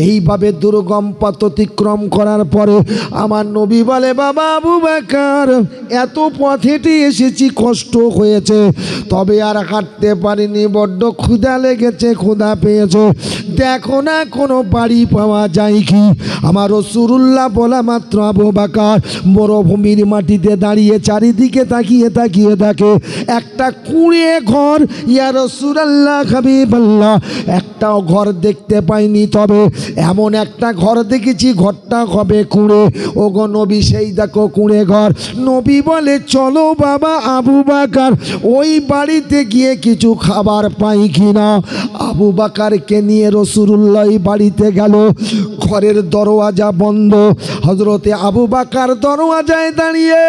এইভাবে দুর্গম পথ অতিক্রম করার পরে আমার নবী বলে, বাবা আবু বকর, এত পথ হেঁটে এসেছি, কষ্ট হয়েছে, তবে আর হাঁটতে পারিনি, বড্ড ক্ষুধা লেগেছে, ক্ষুধা পেয়েছে, দেখো না কোনো বাড়ি পাওয়া যায় কি? আমার রাসূলুল্লাহ বলা মাত্র আবু বকর মরুভূমির মাটিতে দাঁড়িয়ে চারিদিকে তাকিয়ে তাকিয়ে দেখে একটা কুঁড়ে ঘর। ইয়া রাসূলুল্লাহ হাবিবাল্লাহ, একটাও ঘর দেখতে পাইনি, তবে এমন একটা ঘর দেখেছি, ঘরটা হবে কুঁড়ে। ওগো নবী, সেই দেখো কুঁড়ে ঘর। নবী বলে, চলো বাবা আবু বকর, ওই বাড়িতে গিয়ে কিছু খাবার পাই কিনা। আবু বকরকে নিয়ে রাসূলুল্লাহ বাড়িতে গেল। ঘরের দরওয়াজা বন্ধ। হযরতে আবু বকর দরওয়াজায় দাঁড়িয়ে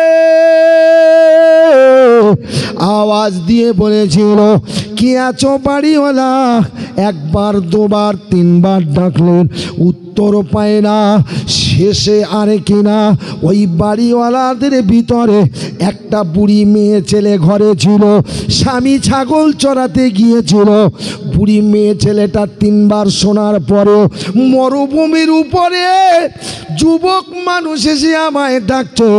আওয়াজ দিয়ে বলেছিল, কে আছো বাড়িওয়ালা? একবার দুবার তিনবার ডাকলেন, উত্তর পায় না। শেষে আরে কিনা ওই বাড়িওয়ালাদের ভিতরে একটা বুড়ি মেয়ে ছেলে ঘরে ছিল। স্বামী ছাগল চড়াতে গিয়েছিল। বুড়ি মেয়ে ছেলেটা তিনবার শোনার পরেও মরুভূমির উপরে যুবক মানুষ এসে আমায় ডাকছে,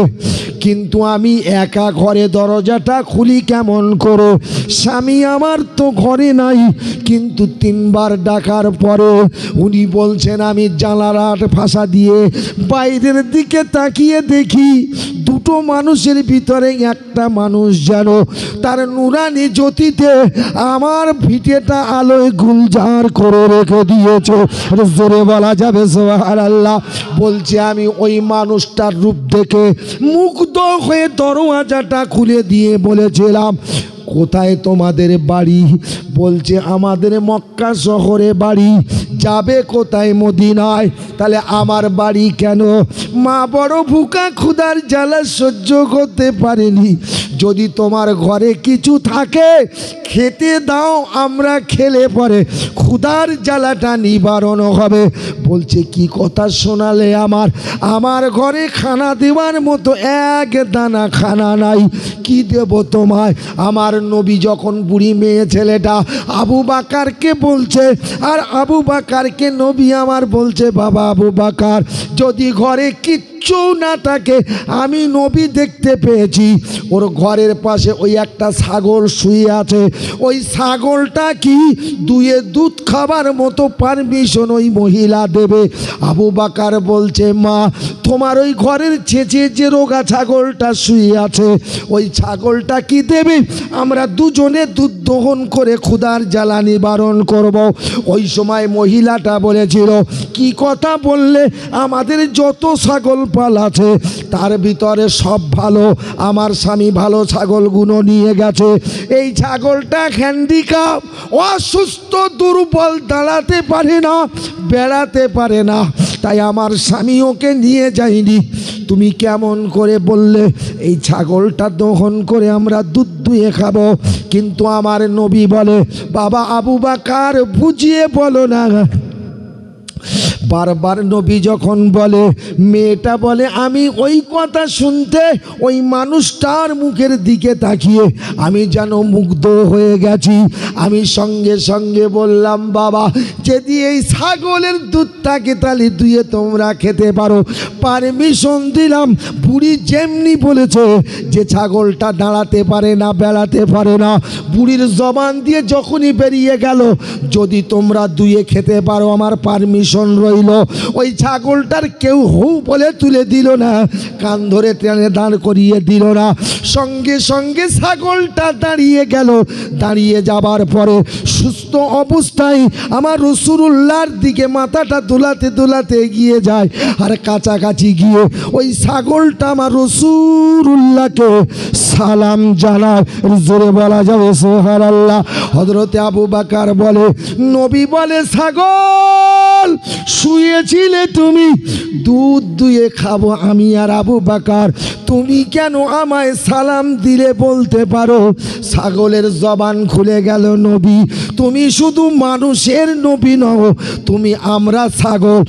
কিন্তু আমি একা ঘরে দরজাটা খুলি কেমন করে? স্বামী আমার তো ঘরে নাই। কিন্তু তিনবার ডাকার পরে উনি বলছেন, আমি জানালার ফাঁসা দিয়ে বাইরের দিকে তাকিয়ে দেখি দুটো মানুষের ভিতরে একটা মানুষ যেন তার নুরানি জ্যোতিতে আমার ভিটেটা আলোয় গুলজার করে রেখে দিয়েছে। জোরে বলা যাবে সুবহানাল্লাহ। বলছে, আমি ওই মানুষটার রূপ দেখে মুগ্ধ হয়ে দরওয়াজাটা খুলে দিয়ে বলেছিলাম, কোথায় তোমাদের বাড়ি? বলছে, আমাদের মক্কা শহরে বাড়ি। যাবে কোথায়? মদিনায়। তাহলে আমার বাড়ি কেন? মা বড় ভুকা, ক্ষুধার জ্বালা সহ্য করতে পারেনি। যদি তোমার ঘরে কিছু থাকে খেতে দাও, আমরা খেলে পরে ক্ষুধার জ্বালাটা নিবারণ হবে। বলছে, কি কথা শোনালে আমার? আমার ঘরে খানা দেওয়ার মতো এক দানা খানা নাই, কি দেব তোমায়? আমার নবী যখন বুড়ি মেয়ে ছেলেটা আবু বকরকে বলছে, আর আবু বকরকে নবী আমার বলছে, বাবা আবু বকর, যদি ঘরে কিচ্ছু না থাকে, আমি নবী দেখতে পেয়েছি ওর ঘরের পাশে ওই একটা ছাগল শুয়ে আছে। ওই ছাগলটা কি দুয়ে দুধ খাবার মতো পারমিশন ওই মহিলা দেবে? আবু বকর বলছে, মা, তোমার ওই ঘরের ছেঁচে যে রোগা ছাগলটা শুয়ে আছে, ওই ছাগলটা কি দেবে? আমরা দুজনে দুধ দহন করে ক্ষুধার জ্বালা নিবারণ করব। ওই সময় মহিলাটা বলেছিল, কি কথা বললে? আমাদের যত ছাগল পাল আছে তার ভিতরে সব ভালো, আমার স্বামী ভালো ছাগলগুলো নিয়ে গেছে। এই ছাগলটা হ্যান্ডিক্যাপ, অসুস্থ, দুর্বল, দাঁড়াতে পারে না, বেড়াতে পারে না, তাই আমার স্বামী ওকে নিয়ে যায়নি। তুমি কেমন করে বললে এই ছাগলটা দহন করে আমরা দুধ দুয়ে খাবো? কিন্তু আমার নবী বলে, বাবা আবু বকর, বুঝিয়ে বলো না। বারবার নবী যখন বলে, মেয়েটা বলে, আমি ওই কথা শুনতে ওই মানুষটার মুখের দিকে তাকিয়ে আমি যেন মুগ্ধ হয়ে গেছি। আমি সঙ্গে সঙ্গে বললাম, বাবা, যদি এই ছাগলের দুধ থাকে তাহলে দুয়ে তোমরা খেতে পারো, পারমিশন দিলাম। বুড়ি যেমনি বলেছে যে ছাগলটা দাঁড়াতে পারে না, বেড়াতে পারে না, বুড়ির জবান দিয়ে যখনই বেরিয়ে গেল, যদি তোমরা দুয়ে খেতে পারো আমার পারমিশন রইল। ওই ছাগলটার কেউ হু বলে তুলে দিল না, কান ধরে টেনে দাঁড় করিয়ে দিল না। সঙ্গে সঙ্গে ছাগলটা দাঁড়িয়ে গেল। দাঁড়িয়ে যাবার পরে সুস্থ অবস্থায় আমার রাসূলুল্লাহর দিকে মাথাটা দোলাতে দোলাতে এগিয়ে যায়, আর কাছাকাছি গিয়ে ওই ছাগলটা আমার রাসূলুল্লাহকে সালাম জানায়। জোরে বলা যাবে সুবহানাল্লাহ। হযরতে আবু বকর বলে, নবী বলে, ছাগল শুয়েছিলে তুমি, দুধ দুয়ে খাবো আমি আর আবু বকর, তুমি কেন আমায় সালাম দিলে বলতে পারো? ছাগলের জবান খুলে গেল, নবী, তুমি শুধু মানুষের নবী নও, তুমি আমরা ছাগল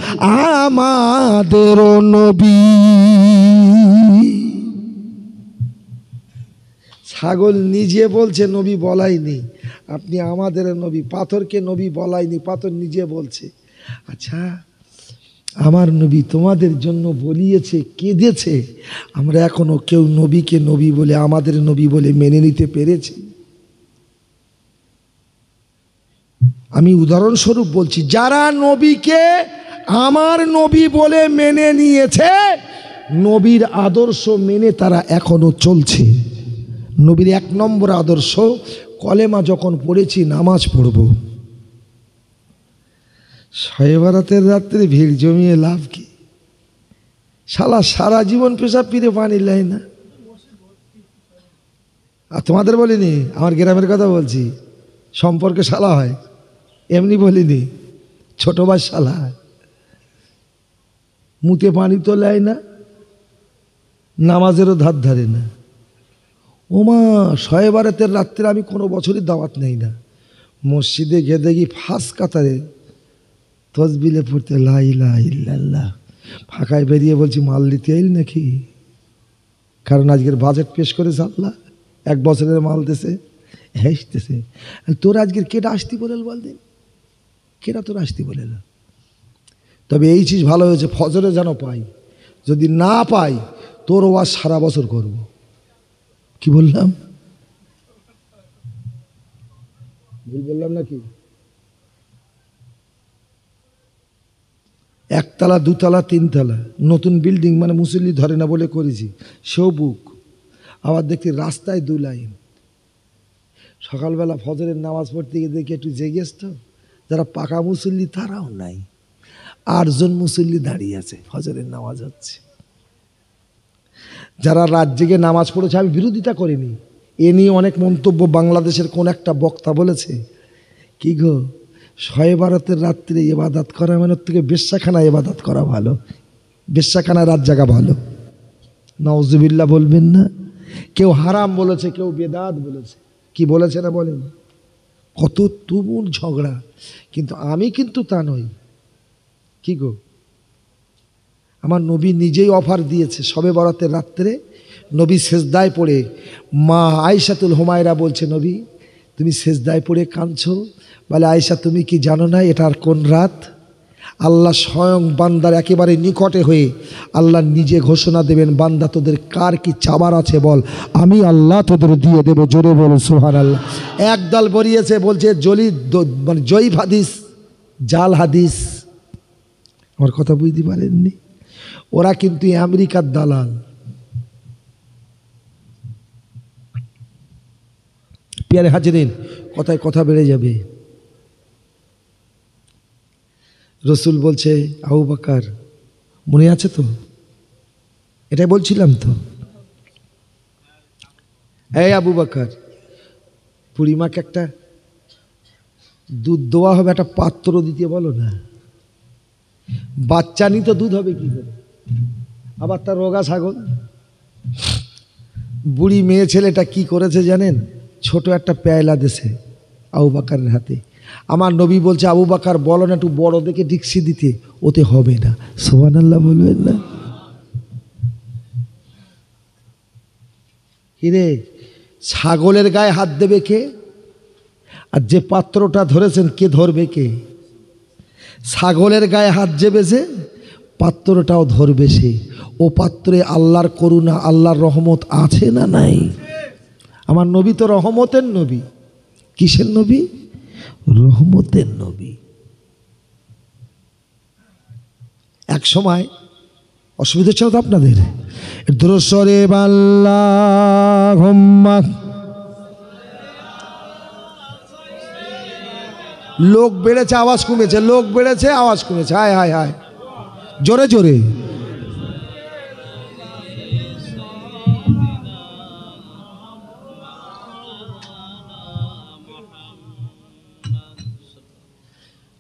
আমাদেরও নবী। ছাগল নিজে বলছে, নবী বলাইনি, আপনি আমাদের নবী। পাথরকে নবী বলাইনি, পাথর নিজে বলছে। আচ্ছা, আমার নবী তোমাদের জন্য বলিয়েছে, কেঁদেছে, আমরা এখনো কেউ নবীকে নবী বলে, আমাদের নবী বলে মেনে নিতে পেরেছি? আমি উদাহরণস্বরূপ বলছি, যারা নবীকে আমার নবী বলে মেনে নিয়েছে, নবীর আদর্শ মেনে তারা এখনো চলছে। নবীর 1 নম্বর আদর্শ, কলেমা যখন পড়েছি নামাজ পড়ব। শবে বরাতের রাত্রে ভিড় জমিয়ে লাভ কি? শালা সারা জীবন পেশাব ফিরে পানি লাই না। আর তোমাদের বলিনি, আমার গ্রামের কথা বলছি, সম্পর্কে শালা হয়, এমনি বলিনি, ছোট ভাই শালা মুতে পানি তো লেয় না, নামাজেরও ধার ধারে না। ওমা শবে বরাতের রাত্রে আমি কোনো বছরই দাওয়াত নেই না, মসজিদে গিয়ে দেখি ফার্স্ট কাতারে তসবিলে পড়তে লা ইলাহা ইল্লাল্লাহ। ফাঁকায় বেরিয়ে বলছি, মাল দিতে এল নাকি? কারণ আজকের বাজেট পেশ করেছে আল্লাহ, 1 বছরের মাল দেশে হেসতেছে। তোর আজকের কেটা আসতি বলে বল দিন, কেটা তোর আসতি বলে? তবে এই চিজ ভালো হয়েছে, ফজরে যেন পাই, যদি না পাই তোর ওয়াজ সারা বছর করব। কি বললাম? ভুল বললাম নাকি? 1 তলা 2 তলা 3 তলা নতুন বিল্ডিং, মানে মুসল্লি ধরে না বলে করেছি, সেও বুক। আবার দেখি রাস্তায় 2 লাইন। সকালবেলা ফজরের নামাজ পড়তে গিয়ে দেখি একটু জেগেস, তো যারা পাকা মুসল্লি তারাও নাই, 8 জন মুসল্লি দাঁড়িয়ে আছে, ফজরের নামাজ হচ্ছে। যারা রাত জেগে নামাজ পড়েছে, আমি বিরোধিতা করিনি, এ নিয়ে অনেক মন্তব্য বাংলাদেশের কোন একটা বক্তা বলেছে, কি গো শবে বরাতের রাত্রে ইবাদত করা মানে থেকে বেশ্যাখানায় ইবাদত করা ভালো, বেশ্যাখানায় রাত জাগা ভালো। নাউজুবিল্লাহ বলবেন না? কেউ হারাম বলেছে, কেউ বেদাত বলেছে, কি বলেছে না বলেন? কত তুমুল ঝগড়া, কিন্তু আমি কিন্তু তা নই। কি গো, আমার নবী নিজেই অফার দিয়েছে, শবে বরাতের রাত্রে নবী সেজদায় পড়ে, মা আয়েশাতুল হুমায়রা বলছে, নবী তুমি সেজদায় পড়ে কাঁদছো, বলে আয়েশা তুমি কি জানো না এটার কোন রাত? আল্লাহ স্বয়ং বান্দার একেবারে নিকটে হয়ে আল্লাহ নিজে ঘোষণা দেবেন, বান্দা তোদের কার কি চাবার আছে বল, আমি আল্লাহ তোদের দিয়ে দেবো। জোরে বলো সুবহানাল্লাহ। একদল বলিয়েছে, বলছে মানে জয়ীফ হাদিস, জাল হাদিস। আমার কথা বুঝতে পারেননি? ওরা কিন্তু আমেরিকার দালাল। প্যারে হাজিরিন, কথায় কথা বেড়ে যাবে। রসুল বলছে, আবু বকর, মনে আছে তো? এটাই বলছিলাম তো, এই আবু বকর, বুড়িমাকে একটা দুধ দোয়া হবে, একটা পাত্র দিতে বলো না। বাচ্চা নি তো দুধ হবে কি করে? আবার তার রোগা ছাগল। বুড়ি মেয়ে ছেলেটা কি করেছে জানেন? ছোট একটা পেয়লা দেশে আবু বকরের হাতে। আমার নবী বলছে, আবু বকর বলো না একটু বড় দেখে ডিক্সি দিতে, ওতে হবে না। সুবহানাল্লাহ বলবেন না? হিরে, ছাগলের গায়ে হাত দেবে কে? আর যে পাত্রটা ধরেছেন কে ধরবে কে? ছাগলের গায়ে হাত জেবেছে, পাত্রটাও ধরবে সে। ও পাত্রে আল্লাহর করুণা, আল্লাহর রহমত আছে না নাই? আমার নবী তো রহমতের নবী। কিসের নবী? রহমতের নবী। এক সময় অসুবিধা ছিল তো আপনাদের, দ্রুসরে আল্লাহুম্মা, লোক বেড়েছে আওয়াজ কমেছে, লোক বেড়েছে আওয়াজ কমেছে, হায় হায় হায়, জোরে জোরে।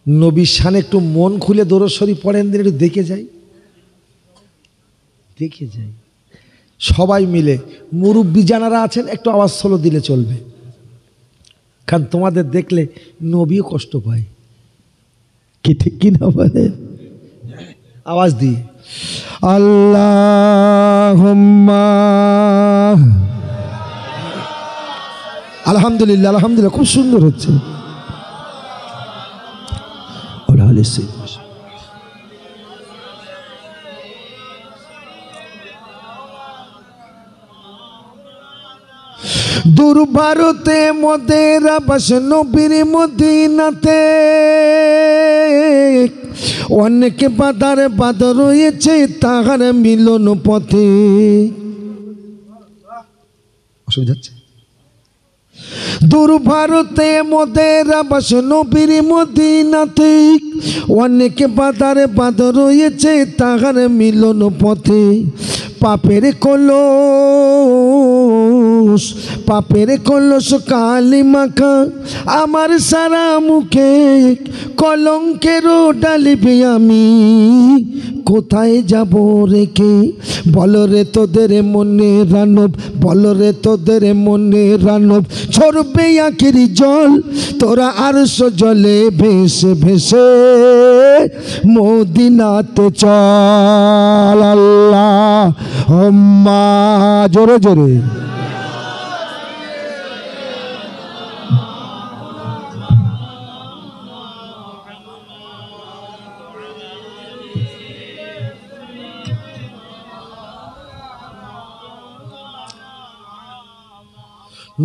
নবীর শানে একটু মন খুলে দরুদ শরীফ পড়েন দিন, একটু দেখে যাই, দেখে যাই। সবাই মিলে মুরব্বী যারা আছেন একটু আওয়াজ স্লো দিলে চলবে, কারণ তোমাদের দেখলে নবীও কষ্ট পায়। কি ঠিক কিনা বলে? আওয়াজ দিয়ে আল্লাহুম্মা, আলহামদুলিল্লাহ, আলহামদুলিল্লাহ, খুব সুন্দর হচ্ছে। দূর ভারতে মোদের আবাস নবীর মদিনাতে, অনেক বাধার বাধা রয়েছে তাহার মিলন পথে। অসুবিধা হচ্ছে? দূর ভারতে মোদের আবাস নবীর মদিনাতে, অনেক বাধার বাধা রয়েছে তাহার মিলন পথে। পাপের কলস কালি মাখা আমার সারা মুখে, কলঙ্কেরও ডালিবে আমি কোথায় যাব রেখে। বল রে তোদের মনে রানব, বল রে তোদের মনে রানব, ছড়বে আখির জল তোরা আরশ জলে ভেসে ভেসে মদিনাতে চল। আল্লাহুম্মা, জোরে জোরে।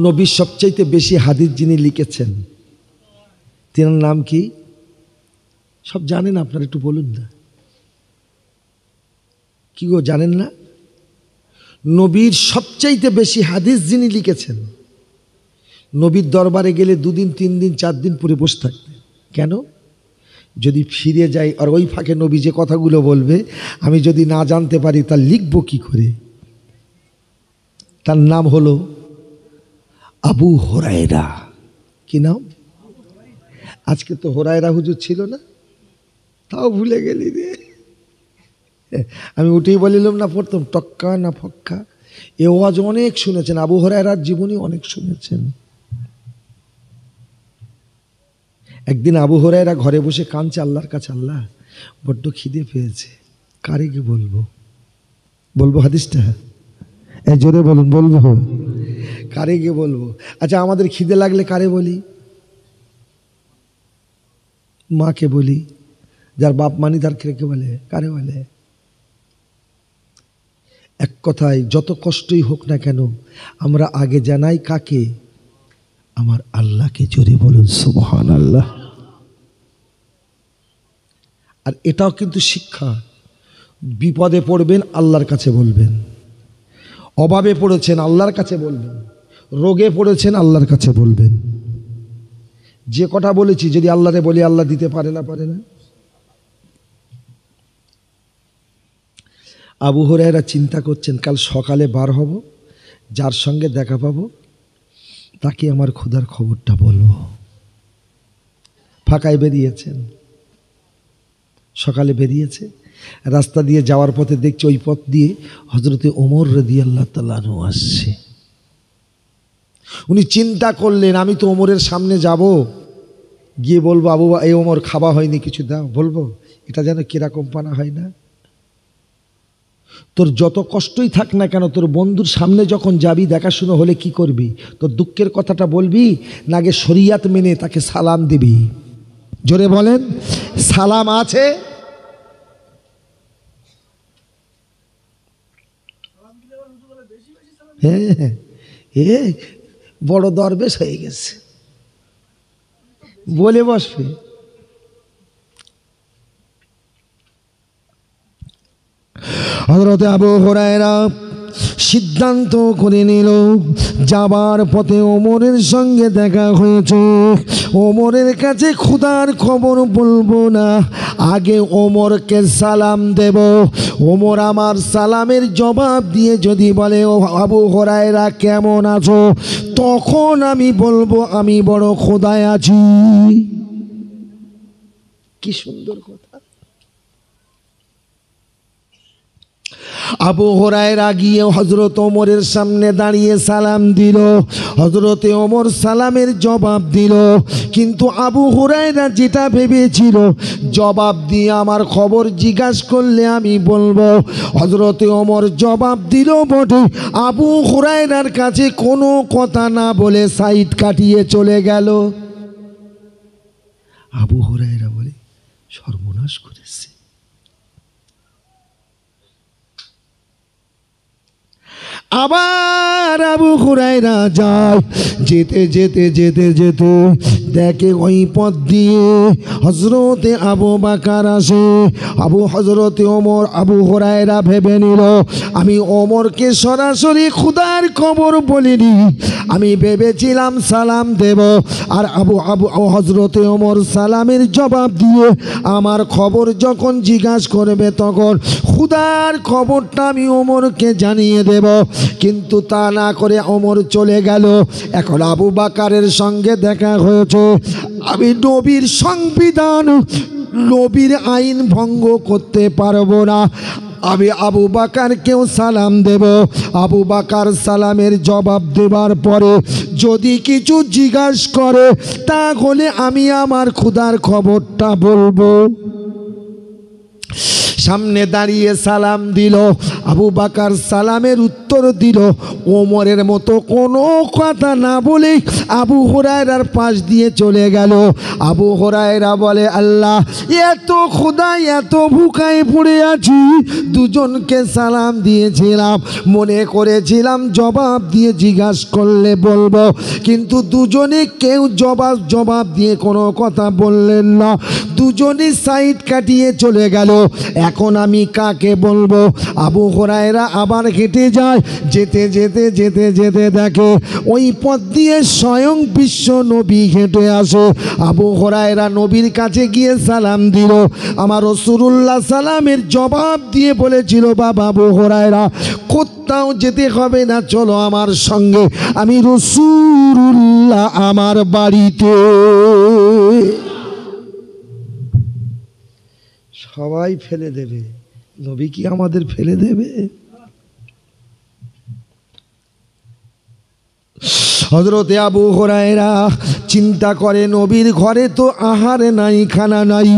নবীর সবচাইতে বেশি হাদিস যিনি লিখেছেন তিনার নাম কি? সব জানেন আপনারা, একটু বলুন না। কি গো, জানেন না? নবীর সবচাইতে বেশি হাদিস যিনি লিখেছেন, নবীর দরবারে গেলে 2 দিন 3 দিন 4 দিন পরে বসে থাকতেন। কেন? যদি ফিরে যাই আর ওই ফাঁকে নবী যে কথাগুলো বলবে আমি যদি না জানতে পারি তা লিখব কি করে? তার নাম হলো আবু হুরায়রা। কি নাম? আজকে তো হুরায়রা হুজুর ছিল না, তাও ভুলে গেলি রে। আমি উঠেই বলিলাম না প্রথম, টক্কা না ফক্কা। এ ওয়াজ অনেক শুনেছেন, আবু হুরায়রার জীবনী অনেক শুনেছেন। একদিন আবু হুরায়রা ঘরে বসে কাঁদছে আল্লাহর কাছে, আল্লাহ বড্ড খিদে পেয়েছে, কারে কি বলবো? বলবো হাদিসটা? জোরে বলুন, বলবো? কারে গিয়ে বলবো? আচ্ছা, আমাদের খিদে লাগলে কারে বলি? মাকে বলি। যার বাপ মানি তার কে বলে? কারে বলে? এক কথায় যত কষ্টই হোক না কেন আমরা আগে জানাই কাকে? আমার আল্লাহকে। জোরে বলুন সুবহানাল্লাহ। আর এটাও কিন্তু শিক্ষা, বিপদে পড়বেন আল্লাহর কাছে বলবেন, অভাবে পড়েছেন আল্লাহর কাছে বলবেন, রোগে পড়েছেন আল্লাহর কাছে বলবেন। যে কথা বলেছি যদি আল্লাহরে বলি আল্লাহ দিতে পারে না? পারে না? আবু হুরায়রা চিন্তা করছেন কাল সকালে বার হব, যার সঙ্গে দেখা পাবো তাকে আমার ক্ষুধার খবরটা বলবো। ফাঁকায় বেরিয়েছেন, সকালে বেরিয়েছে, রাস্তা দিয়ে যাওয়ার পথে দেখছে ওই পথ দিয়ে হযরতে ওমর রাদিয়াল্লাহু তাআলা আনহু আসছে। উনি চিন্তা করলেন আমি তো ওমরের সামনে যাব, গিয়ে বলবো আবু এই ওমর খাওয়া হয়নি, কিছু দাও, বলবো এটা যেন কিরকম পানা হয় না? তোর যত কষ্টই থাক না কেন তোর বন্ধুর সামনে যখন যাবি দেখাশুনো হলে কি করবি? তোর দুঃখের কথাটা বলবি না আগে শরিয়াত মেনে তাকে সালাম দিবি? জোরে বলেন, সালাম আছে? হ্যাঁ, এ বড় দরবেশ হয়ে গেছে, বলে বসবে। হযরত আবু হুরায়রা সিদ্ধান্ত করে নিল যাবার পথে ওমরের সঙ্গে দেখা হয়েছে, ওমরের কাছে ক্ষুধার খবর বলবো না, আগে ওমরকে সালাম দেব। ওমর আমার সালামের জবাব দিয়ে যদি বলে ও আবু হুরায়রা কেমন আছো, তখন আমি বলবো আমি বড় ক্ষুধায় আছি। কি সুন্দর কথা। আবু হুরায়রা গিয়ে হযরত ওমরের সামনে দাঁড়িয়ে সালাম দিল, হযরতে ওমর সালামের জবাব দিল, কিন্তু আবু হুরায়রা যেটা ভেবেছিল জবাব দিয়ে আমার খবর জিজ্ঞাসা করলে আমি বলবো, হযরতে ওমর জবাব দিল বটে, আবু হুরায়রার কাছে কোনো কথা না বলে সাইড কাটিয়ে চলে গেল। আবু হুরায়রা বলে সর্বনাশ করেছে। আবার আর আবু হুরায়রা যায়। যেতে যেতে যেতে যেতে দেখে ওই পথ দিয়ে হযরতে আবু বকর আসে। হযরতে ওমর, আবু হুরায়রা ভেবে নিল আমি ওমরকে সরাসরি খোদার খবর বলিনি, আমি ভেবেছিলাম সালাম দেব। আর হযরতে ওমর সালামের জবাব দিয়ে আমার খবর যখন জিজ্ঞাসা করবে তখন খোদার খবরটা আমি ওমরকে জানিয়ে দেব। কিন্তু তা না করে ওমর চলে গেল। এখন আবু বকরের সঙ্গে দেখা হয়েছে। আমি নবীর সংবিধান, নবীর আইন ভঙ্গ করতে পারবো না। আমি আবু বকরকেও সালাম দেব। আবু বকর সালামের জবাব দেবার পরে যদি কিছু জিজ্ঞাসা করে তাহলে আমি আমার খোদার খবরটা বলবো। সামনে দাঁড়িয়ে সালাম দিল। আবু বকর সালামের উত্তর দিল। ওমরের মতো কোনো কথা না বলে আবু হুরায়রার পাশ দিয়ে চলে গেল। আবু হুরায়রা বলে, আল্লাহ, এত খোদায় এত ভুকায় পড়ে আছি, দুজনকে সালাম দিয়েছিলাম, মনে করেছিলাম জবাব দিয়ে জিজ্ঞাসা করলে বলবো, কিন্তু দুজনে কেউ জবাব দিয়ে কোনো কথা বললেন না। দুজনে সাইড কাটিয়ে চলে গেল। এখন আমি কাকে বলবো? আবু হুরায়রা আবার হেঁটে যায়। যেতে যেতে যেতে যেতে দেখে ওই পথ দিয়ে স্বয়ং বিশ্ব নবী হেঁটে আসে। আবু হুরায়রা নবীর কাছে গিয়ে সালাম দিল। আমার রাসূলুল্লাহ সালামের জবাব দিয়ে বলেছিল, বাবা আবু হুরায়রা, কোথাও যেতে হবে না, চলো আমার সঙ্গে, আমি রাসূলুল্লাহ আমার বাড়িতে। সবাই ফেলে দেবে, নবী কি আমাদের ফেলে দেবে? হযরতে আবু হুরায়রা চিন্তা করে, নবীর ঘরে তো আহার নাই, খানা নাই।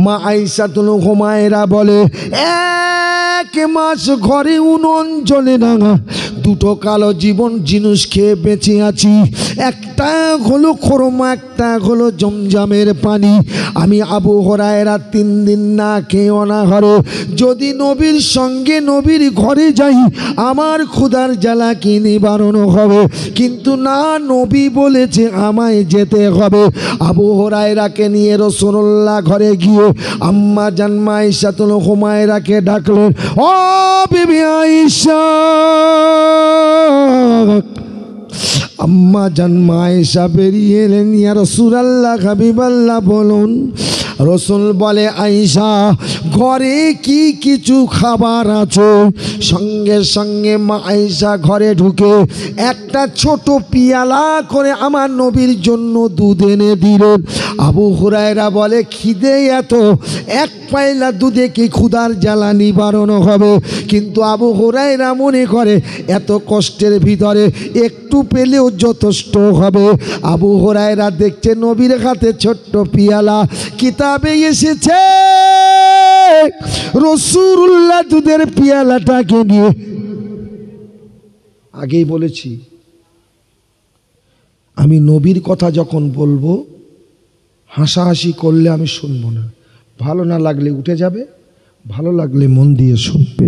মা আয়েশাতুল হুমায়রা বলে, 1 মাস ঘরে উনুন জ্বলে না, 2টো কালো জীবন জিনিস খেয়ে বেঁচে আছি। একটা হলো খোরমা, একটা হলো জমজমের পানি। আমি আবু হুরায়রা 3 দিন না খেয়ে অনাহারে যদি নবীর সঙ্গে নবীর ঘরে যাই আমার ক্ষুধার জ্বালা কি নিবারণ হবে? কিন্তু না, নবী বলেছে আমায় যেতে হবে। আবু হুরায়রাকে নিয়ে রাসূলুল্লাহ ঘরে গিয়ে আম্মা জান আয়েশাতুল হুমায়রাকে ডাকলেন, ও বিবি আয়েশা। আম্মা জান আয়েশা বেরিয়ে এলেন। ইয়া রাসূলুল্লাহ, হাবিবাল্লাহ, বলুন। রসুল বলে, আয়েশা, ঘরে কি কিছু খাবার আছে? সঙ্গে সঙ্গে মা আয়েশা ঘরে ঢুকে একটা ছোট পিয়ালা করে আমার নবীর জন্য দুধ এনে দিলেন। আবু হুরায়রা বলে, খিদে এত, 1 পায়লা দুধে কি ক্ষুধার জ্বালা নিবারণ হবে? কিন্তু আবু হুরায়রা মনে করে এত কষ্টের ভিতরে একটু পেলেও যথেষ্ট হবে। আবু হুরায়রা দেখছে নবীর হাতে ছোট্ট পিয়ালা। কিতাবে এসেছে রাসূলুল্লাহ দুধের পিয়ালাটাকে নিয়ে, আগেই বলেছি আমি নবীর কথা যখন বলবো হাসাহাসি করলে আমি শুনবো না, ভালো না লাগলে উঠে যাবে, ভালো লাগলে মন দিয়ে শুনবে।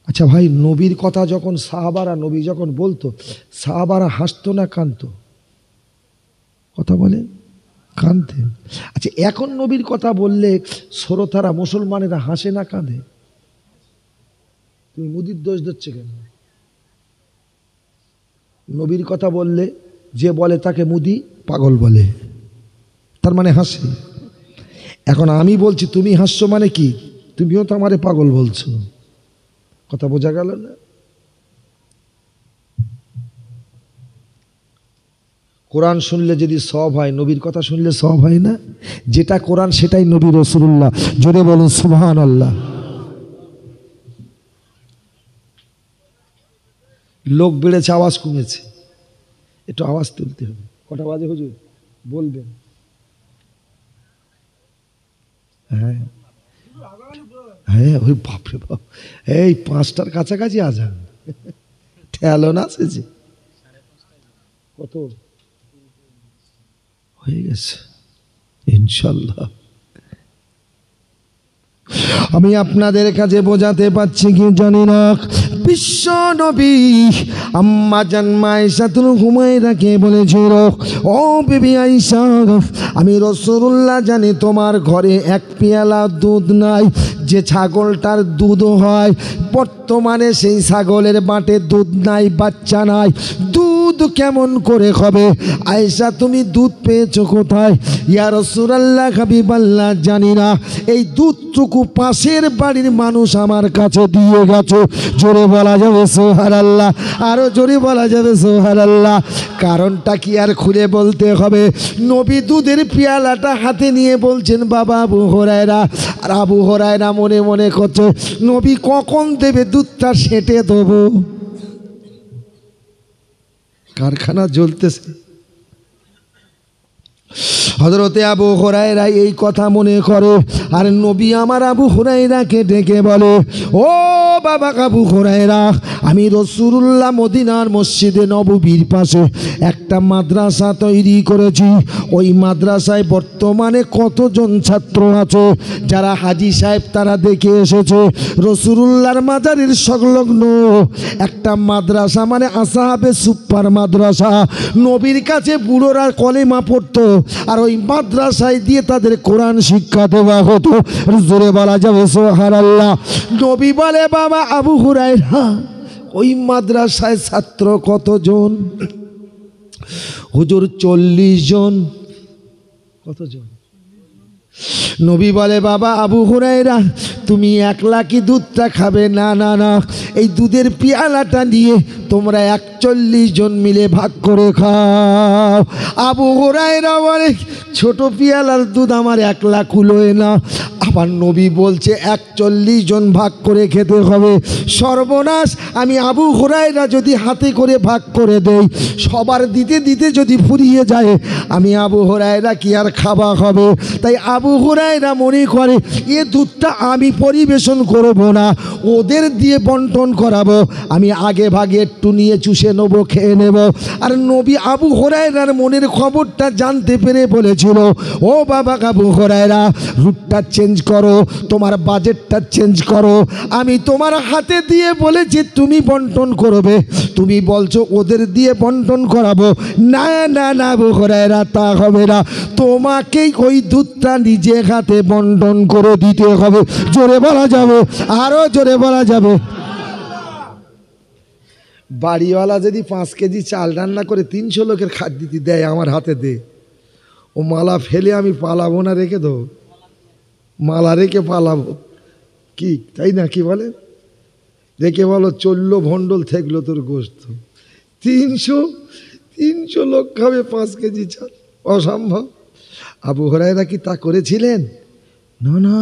আচ্ছা ভাই, নবীর কথা যখন সাহাবারা, নবী যখন বলতো, সাহাবারা হাসতো না কাঁদতো? কথা বলেন, কাঁদতেন। আচ্ছা, এখন নবীর কথা বললে শ্রোতারা, মুসলমানেরা হাসে না কাঁদে? তুমি মুদির দোষ দিচ্ছে কেন? নবীর কথা বললে যে বলে তাকে মুদি পাগল বলে, তার মানে হাসে। এখন আমি বলছি তুমি হাসছো মানে কি? তুমিও তো আমারে পাগল বলছো। কথা বোঝা গেল না? কোরআন শুনলে যদি সওয়াব হয়, নবীর কথা শুনলে সওয়াব হয় না? যেটা কোরআন সেটাই নবী রাসূলুল্লাহ। জোরে বলুন সুবহানাল্লাহ। লোক বেড়েছে, আওয়াজ কমেছে, একটু আওয়াজ তুলতে হবে। কটা বাজে হুজুর বলবেন? হ্যাঁ হ্যাঁ, ওই বাপরে বাপ, এই 5টার কাছাকাছি আজান। ঠেলো না সেছে কত হয়ে গেছে ইনশাল্লাহ। আমি আপনাদের কাছে বোঝাতে পারছি কি জানি না, বিশ্ব নবী আম্মা জান মা আয়েশাতুল হুমায়রাকে বলেছিল, ও বিবি আয়েশা, আমি রাসূলুল্লাহ জানি তোমার ঘরে এক পেয়ালা দুধ নাই, যে ছাগলটার দুধও হয় বর্তমানে সেই ছাগলের বাটে দুধ নাই, বাচ্চা নাই, দুধ কেমন করে হবে? আয়েশা তুমি দুধ পেয়েছো কোথায়? ইয়া রাসূলুল্লাহ হাবিবাল্লাহ জানি না, এই দুধটুকু পাশের বাড়ির মানুষ আমার কাছে দিয়ে গেছে। জোরে বলা যাবে সুবহানাল্লাহ, আরো জোরে বলা যাবে সুবহানাল্লাহ। কারণটা কি আর খুলে বলতে হবে? নবী দুধের পেয়ালাটা হাতে নিয়ে বলছেন বাবা আবু হুরায়রা, আর আবু হুরায়রা মনে মনে করছে নবী কখন দেবে দুধটা, সেটে দেবো। কারখানা জ্বলতেছে। হযরতে আবু হুরায়রা এই কথা মনে করে, আর নবী আমার আবু হুরায়রাকে ডেকে বলে, ও বাবা আবু হুরায়রা, আমি রাসূলুল্লাহ মদিনার মসজিদে নববীর পাশে একটা মাদ্রাসা তৈরি করেছি। ওই মাদ্রাসায় বর্তমানে কতজন ছাত্র আছে যারা হাজী সাহেব তারা দেখে এসেছে। রাসূলুল্লাহর মাজারের সংলগ্ন একটা মাদ্রাসা, মানে আসহাবে সুপার মাদ্রাসা। নবীর কাছে বুড়োরা কলেমা পড়তো, আর ওই মাদ্রাসায় দিয়ে তাদের কোরআন শিক্ষা দেওয়া হতো। জোরে বলা যাবে সুবহানাল্লাহ। নবী বলে বাবা আবু হুরায়রা, ওই মাদ্রাসায় ছাত্র কতজন? হুজুর 40 জন। কতজন? নবী বলে বাবা আবু হুরায়রা, তুমি একলা কি দুধটা খাবে? না না না, এই দুধের পেয়ালাটা নিয়ে তোমরা 41 জন মিলে ভাগ করে খাও। আবু হুরায়রা বলে ছোট পেয়ালার দুধ আমার একলা কুলোয় না। আবার নবী বলছে 41 জন ভাগ করে খেতে হবে। সর্বনাশ, আমি আবু হুরায়রা যদি হাতে করে ভাগ করে দেই, সবার দিতে দিতে যদি ফুরিয়ে যায়, আমি আবু হুরায়রা কি আর খাওয়া হবে? তাই আবু হুরায়রা মনে করে এ দুধটা আমি পরিবেশন করব না, ওদের দিয়ে বন্টন করাবো। আমি আগে ভাগে একটু নিয়ে চুষে নেবো, খেয়ে নেব। আর নবী আবু হুরায়রার মনের খবরটা জানতে পেরে বলেছিল, ও বাবা আবু হুরায়রা, রুটটা চেঞ্জ করো, তোমার বাজেটটা চেঞ্জ করো। আমি তোমার হাতে দিয়ে বলেছি তুমি বন্টন করবে, তুমি বলছো ওদের দিয়ে বন্টন করাবো। না না না আবু হুরায়রা, তা হবে না, তোমাকেই ওই দুধটা নিজে হাতে বন্টন করে দিতে হবে। জোরে বলা যাবে, আরো জোরে বলা যাবে। বাড়িওয়ালা যদি 5 কেজি চাল রান্না করে 300 লোকের খাদ্য দিতে দেয়, আমার হাতে দে, ও মালা ফেলে আমি পালাবো না, রেখে দেবো? মালা রেখে পালাবো কি, তাই না? কি বলে? রেখে বলো চললো ভণ্ডল থাকলো তোর গোস্ত। 300 লোক খাবে 5 কেজি চাল, অসম্ভব। আবু হুরায়রা কি তা করেছিলেন? না না,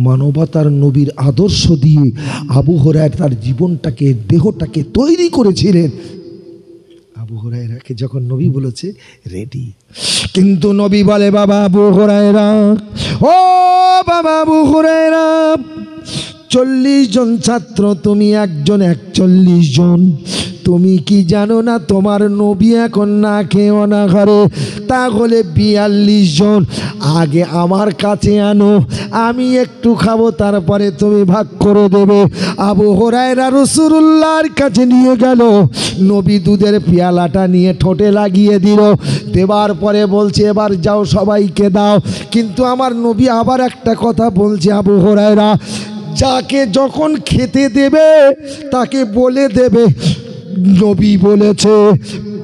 মানবতার নবীর আদর্শ দিয়ে আবু হুরায়রা তার জীবনটাকে, দেহটাকে তৈরি করেছিলেন। আবু হুরায়রাকে যখন নবী বলেছে রেডি, কিন্তু নবী বলে বাবা আবু হুরায়রা, ও বাবা আবু হুরায়রা, 40 জন ছাত্র, তুমি একজন 41 জন। তুমি কি জানো না তোমার নবী এখন না খেয়ে অনাহারে? তাহলে 42 জন। আগে আমার কাছে আনো, আমি একটু খাবো, তারপরে তুমি ভাগ করে দেবে। আবু হুরায়রা রাসূলুল্লাহর কাছে নিয়ে গেল। নবী দুধের পেয়ালাটা নিয়ে ঠোঁটে লাগিয়ে দিল, দেবার পরে বলছে এবার যাও সবাইকে দাও। কিন্তু আমার নবী আবার একটা কথা বলছে, আবু হুরায়রা, যাকে যখন খেতে দেবে তাকে বলে দেবে, নবী বলেছে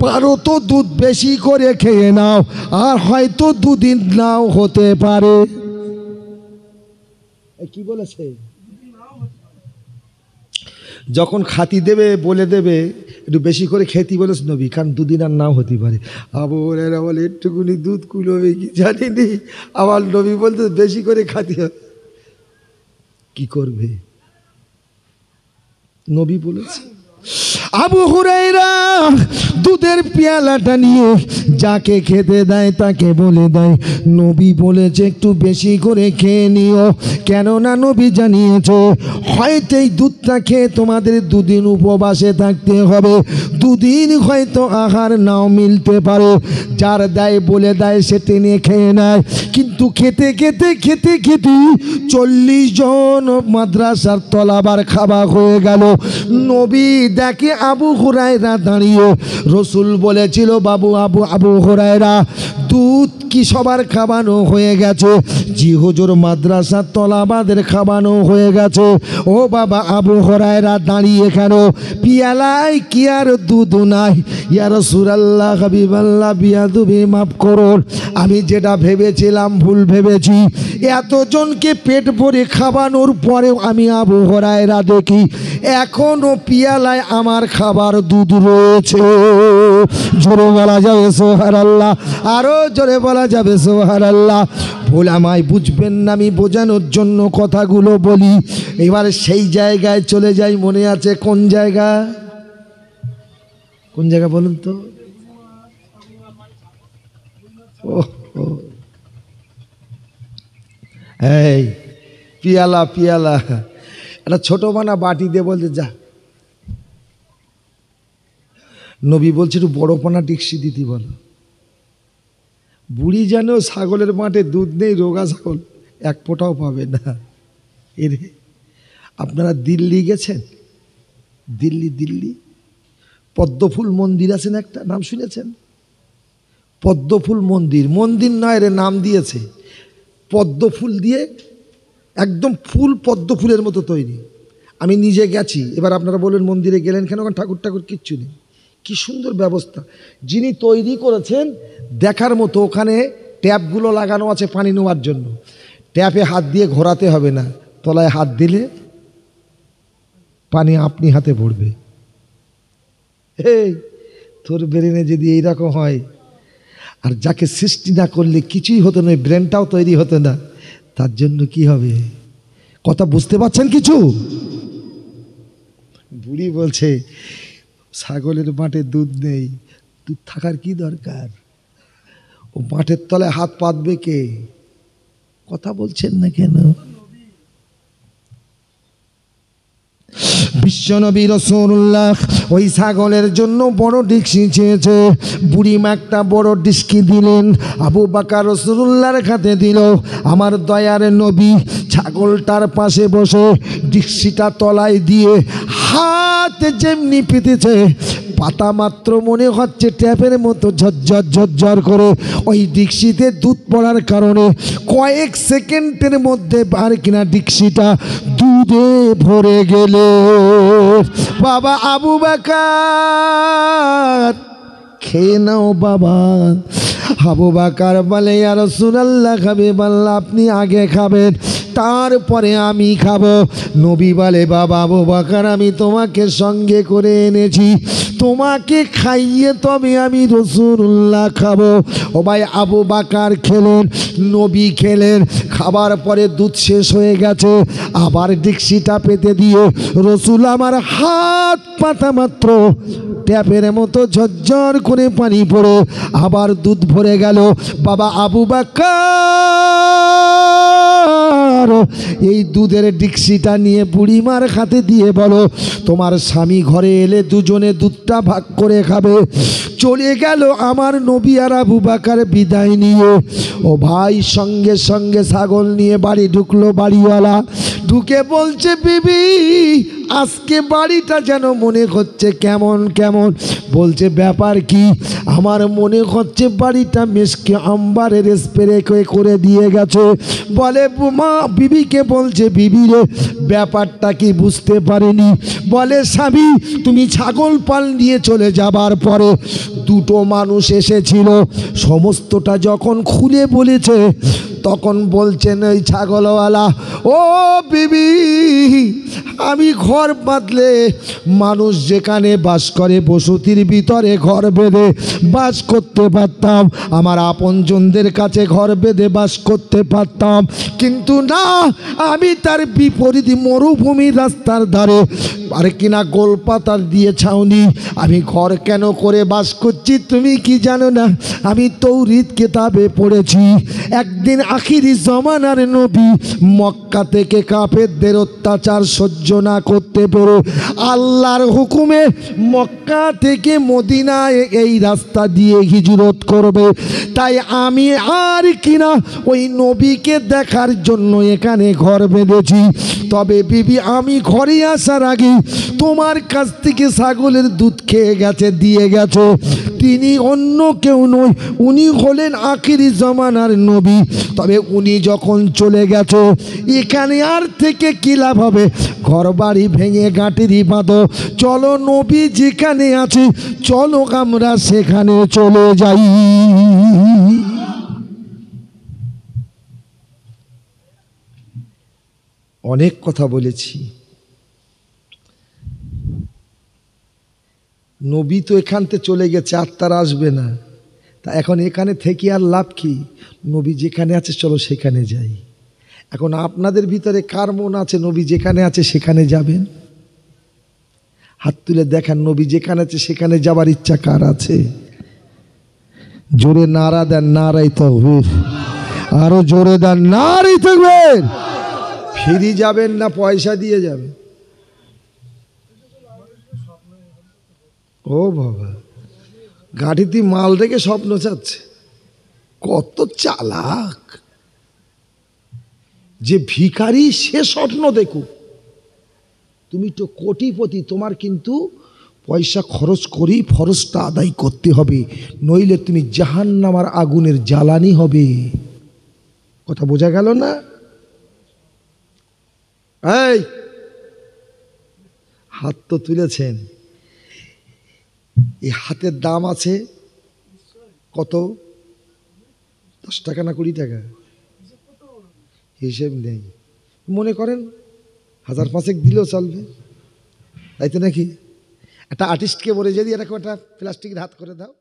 পারো তো দুধ বেশি করে খেয়ে নাও, আর হয়তো দুদিন নাও হতে পারে। কি বলেছে? যখন খাতি দেবে বলে দেবে একটু বেশি করে খেতে বলেছে নবী, কারণ দুদিন আর নাও হতে পারে। আবু হুরায়রা বলে একটুকুনি দুধ কুলোবে কি জানিনি, আবার নবী বলতে বেশি করে খাতি হবে, কি করবে? নবী বলেছে। আবু হুরায়রা দুধের পেয়ালাটা নিয়ে যাকে খেতে দেয় তাকে বলে দেয়, নবী বলেছে একটু বেশি করে খেয়ে নিও, কেননা নবী জানিয়েছে হয়তো এই দুধটা খেয়ে তোমাদের দুদিন উপবাসে থাকতে হবে, দুদিন হয়তো আহার নাও মিলতে পারে। যার দায় বলে দেয় সে টেনে খেয়ে নেয়, কিন্তু খেতে খেতে খেতে খেতে 40 জন মাদ্রাসার তলাবার খাবার হয়ে গেল। নবী দেখে আবু হুরায়রা দাঁড়িয়ে। রসুল বলেছিল আবু হুরায়রা দুধ কি সবার খাবানো হয়ে গেছে? জি হুজুর, মাদ্রাসার তলাবাদের খাবানো হয়ে গেছে। ও বাবা আবু হুরায়রা দাঁড়িয়ে কেন? পিয়ালায় কি আর দুধ নাই? ইয়া রাসূলুল্লাহ, হাবিবাল্লাহ, বিয়াদুবি মাফ করুন, আমি যেটা ভেবেছিলাম ভুল ভেবেছি। এতজনকে পেট ভরে খাবানোর পরেও আমি আবু হুরায়রা দেখি এখনো পিয়ালায় আমার খাবার দুধ রয়েছে। জোরে বলা যাবে সুবহানাল্লাহ, আরো জোরে বলা যাবে সুবহানাল্লাহ। ভুল আমায় বুঝবেন না, আমি বোঝানোর জন্য কথাগুলো বলি। এবার সেই জায়গায় চলে যাই, মনে আছে কোন জায়গা? কোন জায়গা বলুন তো? এই পিয়ালা পিয়ালা একটা ছোট বানা বাটি দিয়ে বলছে যা। নবী বলছে একটু বড় পানা ডিক্সি দিতে বলো। বুড়ি জানো ছাগলের মাঠে দুধ নেই, রোগা ছাগল এক ফোঁটাও পাবে না। এরে আপনারা দিল্লি গেছেন? দিল্লি পদ্মফুল মন্দির আছেন একটা, নাম শুনেছেন? পদ্মফুল মন্দির, মন্দির নয় রে, নাম দিয়েছে। পদ্মফুল দিয়ে একদম ফুল পদ্মফুলের মতো তৈরি। আমি নিজে গেছি। এবার আপনারা বলবেন মন্দিরে গেলেন কেন? ওখানে ঠাকুর কিচ্ছু নেই। কি সুন্দর ব্যবস্থা, যিনি তৈরি করেছেন দেখার মতো। ওখানে ট্যাপগুলো লাগানো আছে পানি নেওয়ার জন্য। ট্যাপে হাত দিয়ে ঘোরাতে হবে না, তলায় হাত দিলে পানি আপনি হাতে পড়বে। এই তোর ব্রেনে যদি এইরকম হয়, আর যাকে সৃষ্টি না করলে কিছুই হতো না, ব্রেনটাও তৈরি হতো না, তার জন্য কি হবে? কথা বুঝতে পারছেন কিছু? বুড়ি বলছে ছাগলের মাঠে দুধ নেই, দুধ থাকার কি দরকার? ও মাঠের তলায় হাত পাতবে কে? কথা বলছেন না কেন? বিশ্বনবী রাসূলুল্লাহ ওই ছাগলের জন্য বড় ডিক্সি চেয়েছে। বুড়িমা একটা বড় ডিক্সি দিলেন, আবু বকর রাসূলুল্লাহর হাতে দিল। আমার দয়ার নবী ছাগলটার পাশে বসে ডিক্সিটা তলায় দিয়ে হাত যেমনি পেতেছে, পাতা মাত্র মনে হচ্ছে ট্যাপের মতো ঝরঝর করে ওই ডিক্সিতে দুধ পড়ার কারণে কয়েক সেকেন্ডের মধ্যে আর কিনা ডিক্সিটা দুধে ভরে গেল। বাবা আবু বকর খেয়ে নাও বাবা। আবু বকর বলে ইয়া রাসূলুল্লাহ, হাবিবাল্লাহ, আপনি আগে খাবেন, তারপরে আমি খাবো। নবী বলে বাবা আবু বকর, আমি তোমাকে সঙ্গে করে এনেছি, তোমাকে খাইয়ে তবে আমি রাসূলুল্লাহ খাবো। ও ভাই আবু বকর খেলেন, নবী খেলেন। খাবার পরে দুধ শেষ হয়ে গেছে, আবার ডিক্সিটা পেতে দিয়ে রসুল আমার হাত পাতা মাত্র ট্যাপের মতো ঝরঝর করে পানি পড়ে আবার দুধ ভরে গেল। বাবা আবু বকর এই দুধের ডিক্সিটা নিয়ে বুড়িমার হাতে দিয়ে বলো, তোমার স্বামী ঘরে এলে দুজনে দুধটা ভাগ করে খাবে। চলে গেল আমার নবী আর আবু বকর বিদায় নিয়ে। ও ভাই সঙ্গে সঙ্গে ছাগল নিয়ে বাড়ি ঢুকলো বাড়িওয়ালা। ঢুকে বলছে, বিবি আজকে বাড়িটা যেন মনে হচ্ছে কেমন কেমন। বলছে ব্যাপার কি? আমার মনে হচ্ছে বাড়িটা মেশকে আম্বারের স্প্রে করে দিয়ে গেছে। বলে মা বিবিকে বলছে, বিবি রে ব্যাপারটা কি বুঝতে পারেনি? বলে স্বামী তুমি ছাগল পাল নিয়ে চলে যাবার পরে দুটো মানুষ এসেছিল, সমস্তটা যখন খুলে বলেছে তখন বলছেন ওই ছাগলওয়ালা, ও বিবি, আমি ঘর বাঁধলে মানুষ যেখানে বাস করে বসতির ভিতরে ঘর বেঁধে বাস করতে পারতাম, আমার আপনজনদের কাছে ঘর বেঁধে বাস করতে পারতাম, কিন্তু না, আমি তার বিপরীত মরুভূমি রাস্তার ধারে আর কিনা গোলপাতার দিয়ে ছাউনি আমি ঘর কেন করে বাস করছি তুমি কি জানো না? আমি তৌরিত কিতাবে পড়েছি, একদিন আখিরি জমানার নবী মক্কা থেকে কাফেরদের অত্যাচার সহ্য না করতে পেরে আল্লাহর হুকুমে মক্কা থেকে মদিনায় এই রাস্তা দিয়ে হিজরত করবে। তাই আমি আর কিনা ওই নবীকে দেখার জন্য এখানে ঘর বেঁধেছি। তবে বিবি, আমি ঘরে আসার আগে তোমার কাছ থেকে ছাগলের দুধ খেয়ে গেছে, দিয়ে গেছে, তিনি অন্য কেউ নয়, উনি হলেন আখিরি জমানার নবী। তবে উনি যখন চলে গেছে এখানে আর থেকে কি লাভ হবে? ঘর বাড়ি ভেঙে গাঁটেরি বাঁধো, চলো নবী যেখানে আছে চলো আমরা সেখানে চলে যাই। অনেক কথা বলেছি, নবী তো এখান থেকে চলে গেছে, আর তার আসবে না, তা এখন এখানে থেকে আর লাভ কি? নবী যেখানে আছে চলো সেখানে যাই। এখন আপনাদের ভিতরে কার মন আছে নবী যেখানে আছে সেখানে যাবেন? হাত তুলে দেখান, নবী যেখানে আছে সেখানে যাবার ইচ্ছা কার আছে? জোরে নারা দেন, নারাই তাকবীর। আরো জোরে দেন, নারাই তাকবীর। ফিরি যাবেন না পয়সা দিয়ে যাবেন? ও বাবা, গাড়িতে মাল রেখে স্বপ্ন চাচ্ছে, কত চালাক! যে ভিখারি সে স্বপ্ন দেখুক, তুমি তো কোটিপতি, তোমার কিন্তু পয়সা খরচ করেই ফরজটা আদায় করতে হবে, নইলে তুমি জাহান্নামের আগুনের জ্বালানি হবে। কথা বোঝা গেল না? এই হাত তো তুলেছেন, এই হাতের দাম আছে কত? 10 টাকা না 20 টাকা? হিসেব নেই, মনে করেন 1000-5 দিলেও চলবে, তাই তো নাকি? একটা আর্টিস্টকে বলে যদি এরকম একটা প্লাস্টিকের হাত করে দাও,